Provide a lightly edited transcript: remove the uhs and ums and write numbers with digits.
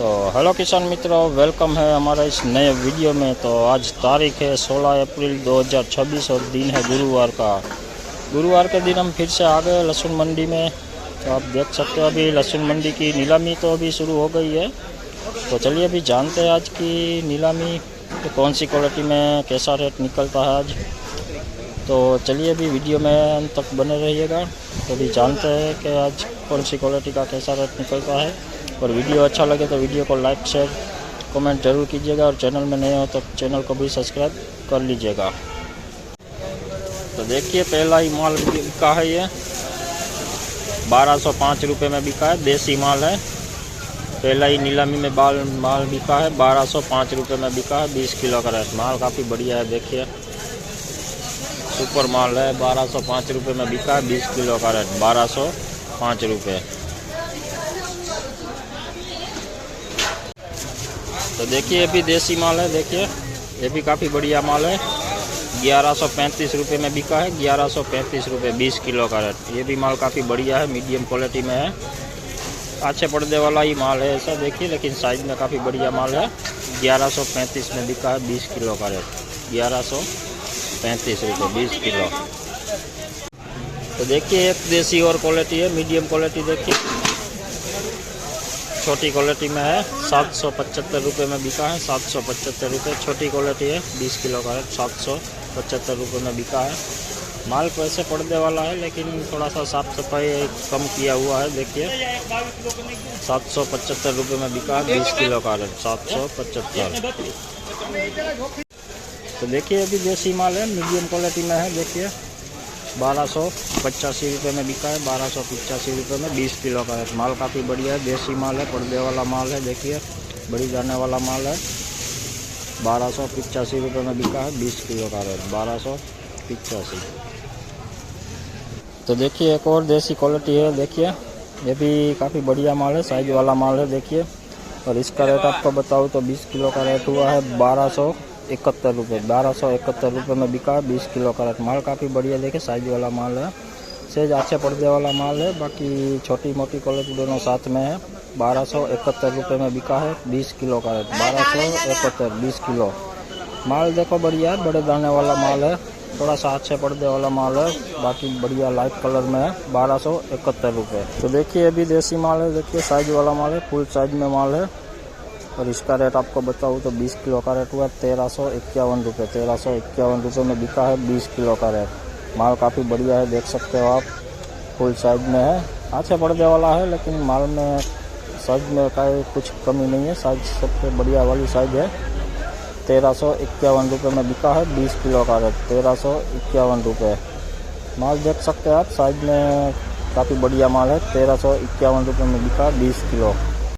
तो हेलो किसान मित्रों, वेलकम है हमारा इस नए वीडियो में। तो आज तारीख है 16 अप्रैल 2026 और दिन है गुरुवार का। गुरुवार के दिन हम फिर से आ गए लहसुन मंडी में। तो आप देख सकते हो अभी लहसुन मंडी की नीलामी तो अभी शुरू हो गई है। तो चलिए अभी जानते हैं आज की नीलामी तो कौन सी क्वालिटी में कैसा रेट निकलता है आज। तो चलिए अभी वीडियो में अंत तक बने रहिएगा। तो अभी जानते हैं कि आज कौन सी क्वालिटी का कैसा रेट निकलता है। और वीडियो अच्छा लगे तो वीडियो को लाइक शेयर कमेंट जरूर कीजिएगा और चैनल में नए हो तो चैनल को भी सब्सक्राइब कर लीजिएगा। तो देखिए पहला ही माल बिका है, ये 1205 रुपये में बिका है, देसी माल है। पहला ही नीलामी में माल बिका है, 1205 रुपये में बिका है, 20 किलो का रेट। माल काफ़ी बढ़िया है, देखिए सुपर माल है। 1205 रुपये में बिका है, 20 किलो का रेट 1205 रुपये। तो देखिए ये भी देसी माल है, देखिए ये भी काफ़ी बढ़िया माल है। 1135 रुपये में बिका है, 1135 रुपये 20 किलो का रेट। ये भी माल काफ़ी बढ़िया है, मीडियम क्वालिटी में है, अच्छे पर्दे वाला ही माल है ऐसा देखिए, लेकिन साइज़ में काफ़ी बढ़िया माल है। 1135 में बिका है, 20 किलो का रेट 1135 रुपये 20 किलो। तो देखिए एक देसी और क्वालिटी है, मीडियम क्वालिटी देखिए, छोटी क्वालिटी में है, 775 रुपये में बिका है, 775 रुपये छोटी क्वालिटी है, 20 किलो का है, 775 रुपये में बिका है। माल पैसे पर्दे वाला है, लेकिन थोड़ा सा साफ सफाई कम किया हुआ है, देखिए 775 रुपये में बिका है, 20 किलो का है, 775। तो देखिए अभी देसी माल है, मीडियम क्वालिटी में है, देखिए 1285 रुपये में बिका है, 1285 रुपये में 20 किलो का है। माल काफ़ी बढ़िया है, देसी माल है, पर्दे वाला माल है, देखिए बड़ी जाने वाला माल है। 1285 रुपये में बिका है, 20 किलो का है, 1285। तो देखिए एक और देसी क्वालिटी है, देखिए ये भी काफ़ी बढ़िया माल है, साइज वाला माल है, देखिए। और इसका रेट आपको बताऊँ तो 20 किलो का रेट हुआ है 1271 रुपये, 1271 रुपये में बिका है, 20 किलो का रेट। माल काफ़ी बढ़िया देखिए, साइज वाला माल है, सेज अच्छे पर्दे वाला माल है, बाकी छोटी मोटी क्वालिटी दोनों साथ में है। 1271 रुपये में बिका है, 20 किलो का रेट 1271 20 किलो। माल देखो बढ़िया है, बड़े दाने वाला माल है, थोड़ा सा अच्छे पर्दे वाला माल है, बाकी बढ़िया लाइट कलर में है, 1271 रुपये। तो देखिए अभी देसी माल है, देखिए साइज वाला माल है, फुल साइज में माल है। और इसका रेट आपको बताऊँ तो 20 किलो का रेट हुआ 1351 रुपये, 1351 रुपये में बिका है, 20 किलो का रेट। माल काफ़ी बढ़िया है, देख सकते हो आप, फुल साइज में है, अच्छे पर्दे वाला है, लेकिन माल में साइज में का कुछ कमी नहीं है, साइज सबसे बढ़िया वाली साइज है। 1351 रुपये में बिका है, 20 किलो का रेट 1351 रुपये। माल देख सकते हैं आप, साइज में काफ़ी बढ़िया माल है, 1351 रुपये में बिका 20 किलो।